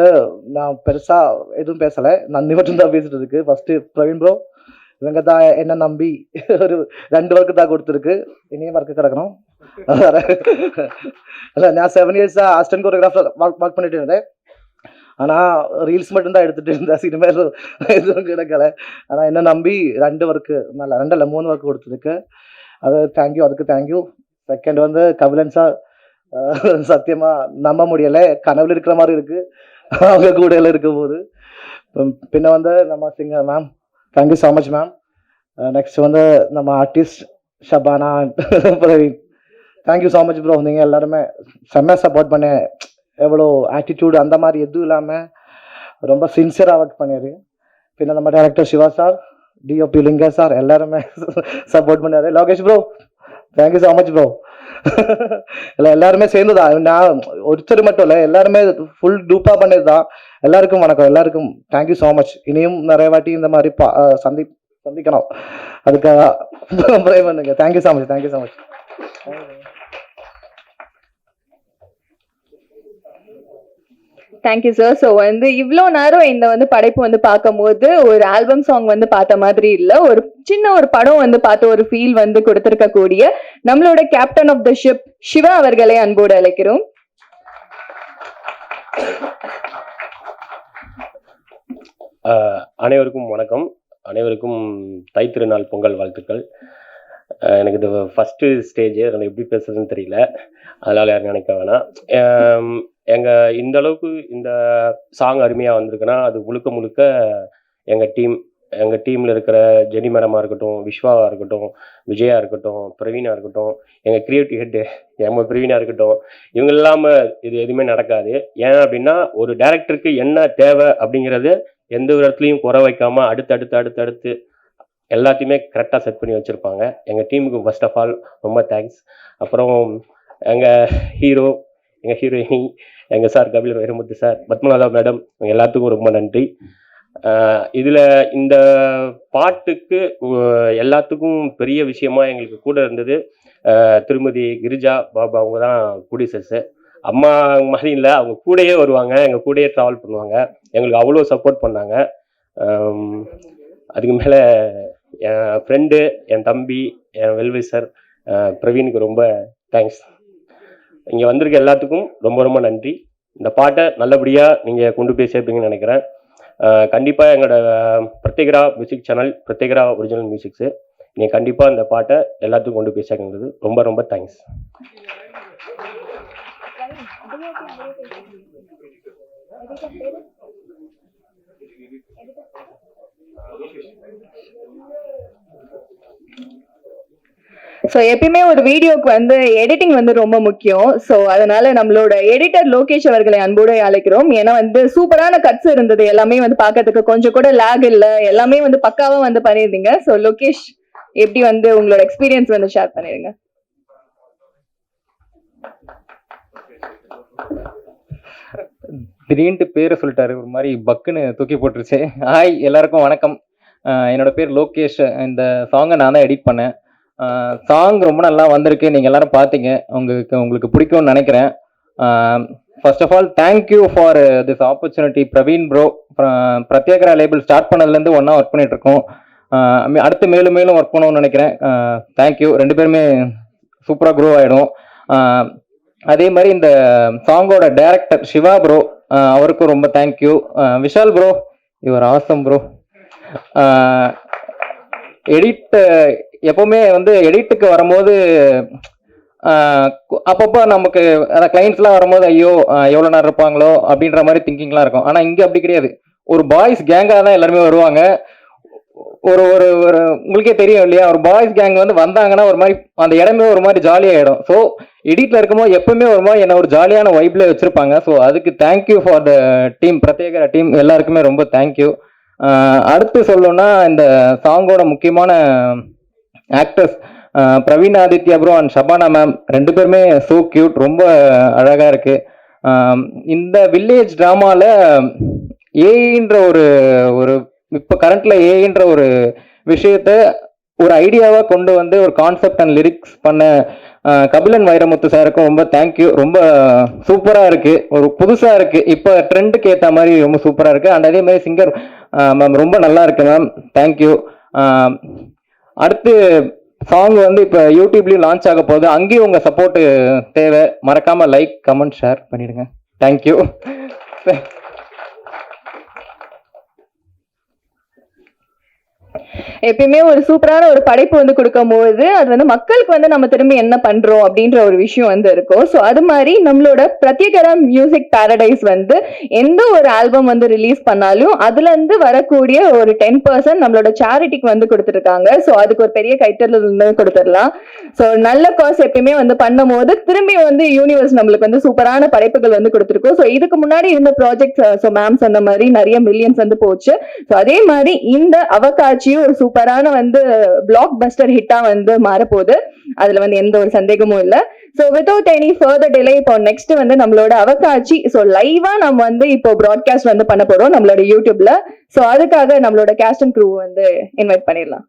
Speaker 7: நான் பெருசாக எதுவும் பேசலை, நன்றி மட்டும்தான் பேசிட்டு இருக்கு. ஃபஸ்ட்டு பிரவீன் ப்ரோ, இவங்க தான் என்ன நம்பி ஒரு 2 ஒர்க்கு தான் கொடுத்துருக்கு, இனியும் ஒர்க்கு கிடக்கணும். இல்லை, நான் 7 இயர்ஸாக அசிஸ்டன்ட் கோரியோகிராஃபர் ஒர்க் பண்ணிட்டு இருந்தேன். ஆனால் ரீல்ஸ் மட்டும்தான் எடுத்துகிட்டு இருந்தேன், சினிமா எதுவும் கிடைக்கல. ஆனால் என்ன நம்பி 2 ஒர்க்கு நல்லா 2 இல்லை 3 ஒர்க்கு கொடுத்துருக்கு. அது தேங்க்யூ, அதுக்கு தேங்க்யூ. செகண்ட் வந்து கபிலன் சார், சத்தியமாக நம்ப முடியலை, கனவுல இருக்கிற மாதிரி இருக்குது அவங்க கூட எல்லாம் இருக்கும் போது. பின்ன வந்து நம்ம singer ma'am, thank you so much ma'am. Next வந்து நம்ம artist Shabana, Praveen, thank you so much bro. நீங்கள் எல்லாருமே செம்மையாக சப்போர்ட் பண்ண, எவ்வளோ ஆட்டிடியூடு அந்த மாதிரி எதுவும் இல்லாமல் ரொம்ப சின்சியராக ஒர்க் பண்ணியாரு. பின்ன நம்ம director Siva sir, DOP Linga sir எல்லாருமே சப்போர்ட் பண்ணாரு. Lokesh bro, thank you so much bro. இல்லை, எல்லாருமே சேர்ந்து தான், நான் ஒருத்தர் மட்டும் இல்லை, எல்லாருமே ஃபுல் டூப்பாக பண்ணது தான். எல்லாருக்கும் வணக்கம், எல்லாருக்கும் தேங்க்யூ ஸோ மச். இனியும் நிறைய வாட்டி இந்த மாதிரி சந்திக்கணும், அதுக்காக ப்ரே பண்ணுங்க. Thank you so much, thank you so much.
Speaker 1: Thank you sir. So வந்து இவ்வளோ நேரம் இந்த வந்து படைப்பு வந்து பார்க்கும்போது ஒரு ஆல்பம் சாங் வந்து பார்த்த மாதிரி இல்லை, ஒரு சின்ன ஒரு படம் வந்து பார்த்து ஒரு ஃபீல் வந்து கொடுத்துருக்கக்கூடிய நம்மளோட captain of the ship Siva அவர்களை அன்போடு அழைக்கிறோம்.
Speaker 8: அனைவருக்கும் வணக்கம். அனைவருக்கும் தைத்திருநாள் பொங்கல் வாழ்த்துக்கள். எனக்கு இது ஃபஸ்ட்டு ஸ்டேஜ், அதனால் எப்படி பேசுறதுன்னு தெரியல, அதனால் யாரும் நினைக்க வேணாம். இந்த அளவுக்கு இந்த சாங் அருமையாக வந்திருக்குன்னா அது முழுக்க எங்கள் டீமில் இருக்கிற ஜெனி மேடமாக இருக்கட்டும், விஸ்வாவாக இருக்கட்டும், விஜயா இருக்கட்டும், பிரவீனாக இருக்கட்டும், எங்கள் கிரியேட்டிவ் ஹெட்டு எம்ம பிரவீனாக இருக்கட்டும், இவங்க இல்லாமல் இது எதுவுமே நடக்காது. ஏன் அப்படின்னா ஒரு டைரக்டருக்கு என்ன தேவை அப்படிங்கிறது எந்த ஒரு இடத்துலையும் குறை வைக்காமல் அடுத்து எல்லாத்தையுமே கரெக்டாக செட் பண்ணி வச்சுருப்பாங்க. எங்கள் டீமுக்கு ஃபர்ஸ்ட் ஆஃப் ஆல் ரொம்ப தேங்க்ஸ். அப்புறம் எங்கள் ஹீரோ, எங்கள் ஹீரோயினி, எங்கள் sir Kapil Vairamuthu sir, Padmanatha madam, இவங்க எல்லாத்துக்கும் ரொம்ப நன்றி. இதில் இந்த பாட்டுக்கு எல்லாத்துக்கும் பெரிய விஷயமா எங்களுக்கு கூட இருந்தது திருமதி கிரிஜா பாபா. அவங்க தான் ப்ரொடியூசர்ஸு. அம்மா மாதிரி இல்லை, அவங்க கூடயே வருவாங்க, எங்கள் கூடயே ட்ராவல் பண்ணுவாங்க, எங்களுக்கு அவ்வளோ சப்போர்ட் பண்ணாங்க. அதுக்கு மேலே என் ஃப்ரெண்டு, என் தம்பி, என் வெல்விசர் பிரவீனுக்கு ரொம்ப தேங்க்ஸ். இங்கே வந்திருக்க எல்லாத்துக்கும் ரொம்ப ரொம்ப நன்றி. இந்த பாட்டை நல்லபடியாக நீங்கள் கொண்டு போய் சேர்ப்பீங்கன்னு நினைக்கிறேன். கண்டிப்பாக எங்களோட பிரத்யேகரா மியூசிக் சேனல், பிரத்யேகரா ஒரிஜினல் மியூசிக்ஸு, நீங்கள் கண்டிப்பாக இந்த பாட்டை எல்லாத்துக்கும் கொண்டு போய் சேர்க்கிறது ரொம்ப ரொம்ப தேங்க்ஸ்.
Speaker 1: ஸோ எப்பயுமே ஒரு வீடியோக்கு வந்து எடிட்டிங் வந்து ரொம்ப முக்கியம். ஸோ அதனால நம்மளோட எடிட்டர் லோகேஷ் அவர்களை அன்போடு அழைக்கிறோம். ஏன்னா வந்து சூப்பரான கட்ஸ் இருந்தது, எல்லாமே வந்து பார்க்கறதுக்கு கொஞ்சம் கூட லேக் இல்லை, எல்லாமே வந்து பக்காவா வந்து பண்ணியிருந்தீங்க. ஸோ லோகேஷ், எப்படி வந்து உங்களோட எக்ஸ்பீரியன்ஸ் வந்து ஷேர் பண்ணிடுங்க.
Speaker 9: திடீர்னு பேரை சொல்லிட்டாரு, ஒரு மாதிரி பக்குன்னு தூக்கி போட்டுருச்சு. ஹாய், எல்லாருக்கும் வணக்கம். என்னோட பேர் லோகேஷ். இந்த சாங்கை நான் தான் எடிட் பண்ணேன். சாங் ரொம்ப நல்லா வந்திருக்கு, நீங்கள் எல்லாரும் பார்த்தீங்க, உங்களுக்கு பிடிக்கும்னு நினைக்கிறேன். First of all thank you for this opportunity Praveen bro. Prathyekara label start பண்ணதுலேருந்து ஒன்றா ஒர்க் பண்ணிட்டு இருக்கோம். அடுத்து மேலும் மேலும் ஒர்க் பண்ணணும்னு நினைக்கிறேன். தேங்க்யூ. 2 பேருமே சூப்பராக க்ரோ ஆகிடும். அதே மாதிரி இந்த சாங்கோட டைரக்டர் சிவா ப்ரோ, அவருக்கும் ரொம்ப thank you. Vishal bro, your awesome bro. Edit எப்போவுமே வந்து எடிட்டுக்கு வரும்போது அப்பப்போ நமக்கு அந்த கிளைண்ட்ஸ்லாம் வரும்போது ஐயோ எவ்வளோ நேரம் இருப்பாங்களோ அப்படின்ற மாதிரி திங்கிங்லாம் இருக்கும். ஆனால் இங்கே அப்படி கிடையாது. ஒரு பாய்ஸ் கேங்காக தான் எல்லாருமே வருவாங்க. ஒரு ஒரு ஒரு உங்களுக்கே தெரியும் இல்லையா, ஒரு பாய்ஸ் கேங் வந்து வந்தாங்கன்னா ஒரு மாதிரி அந்த இடமே ஒரு மாதிரி ஜாலியாகிடும். ஸோ எடிட்டில் இருக்கும்போது எப்பவுமே ஒரு மாதிரி என்ன ஒரு ஜாலியான வைப்ல வச்சுருப்பாங்க. ஸோ அதுக்கு தேங்க்யூ ஃபார் த டீம், பிரத்யேக டீம் எல்லாருக்குமே ரொம்ப தேங்க்யூ. அடுத்து சொல்லணும்னா இந்த சாங்கோட முக்கியமான actors Praveen Aditya bro and Shabana ma'am, 2 பேருமே ஸோ கியூட், ரொம்ப அழகாக இருக்கு. இந்த வில்லேஜ் ட்ராமாவில் ஏன்ற ஒரு இப்போ கரண்ட்ல ஏன்ற ஒரு விஷயத்த ஒரு ஐடியாவாக கொண்டு வந்து ஒரு கான்செப்ட் அண்ட் லிரிக்ஸ் பண்ண கபிலன் வைரமுத்து சாருக்கும் ரொம்ப தேங்க்யூ. ரொம்ப சூப்பராக இருக்கு, ஒரு புதுசாக இருக்கு, இப்போ ட்ரெண்டுக்கு ஏற்ற மாதிரி ரொம்ப சூப்பராக இருக்கு. அண்ட் அதே மாதிரி சிங்கர் மேம் ரொம்ப நல்லா இருக்கு மேம், தேங்க்யூ. அடுத்து சாங் வந்து இப்போ யூடியூப்லேயும் லான்ச் ஆக போகுது, அங்கேயும் உங்கள் சப்போர்ட்டு தேவை. மறக்காமல் லைக் கமெண்ட் ஷேர் பண்ணிடுங்க. தேங்க்யூ.
Speaker 1: எப்பயுமே ஒரு சூப்பரான ஒரு படைப்பு வந்து கொடுக்கும்போது அது வந்து மக்களுக்கு வந்து நம்ம திரும்பி என்ன பண்றோம் அப்படின்ற ஒரு விஷயம் வந்து இருக்கும். ஸோ அது மாதிரி நம்மளோட பிரத்யேகரா மியூசிக் பாரடைஸ் வந்து எந்த ஒரு ஆல்பம் வந்து ரிலீஸ் பண்ணாலும் அதுல இருந்து வரக்கூடிய ஒரு 10% நம்மளோட சேரிட்டிக்கு வந்து கொடுத்துருக்காங்க. ஸோ அதுக்கு ஒரு பெரிய கைத்தறல் வந்து கொடுத்துடலாம். ஸோ நல்ல காஸ் எப்பயுமே வந்து பண்ணும் போது திரும்பி வந்து யூனிவர்ஸ் நம்மளுக்கு வந்து சூப்பரான படைப்புகள் வந்து கொடுத்துருக்கோம். ஸோ இதுக்கு முன்னாடி இருந்த ப்ராஜெக்ட் ஸோ மேம் சொன்ன மாதிரி நிறைய மில்லியன்ஸ் வந்து போச்சு. ஸோ அதே மாதிரி இந்த அவகாட்சியும் ஒரு சூப்பரான வந்து பிளாக் பஸ்டர் ஹிட்டா வந்து மாறப்போகுது. அதுல வந்து எந்த ஒரு சந்தேகமும் இல்ல. So without any further delay இப்போ நெக்ஸ்ட் வந்து நம்மளோட அவகாட்சி ஸோ லைவா நம்ம வந்து இப்போ ப்ராட்காஸ்ட் வந்து பண்ண போறோம் நம்மளோட யூடியூப்ல. சோ அதுக்காக நம்மளோட கேஸ்ட் அண்ட் க்ரூ வந்து இன்வைட் பண்ணிடலாம்.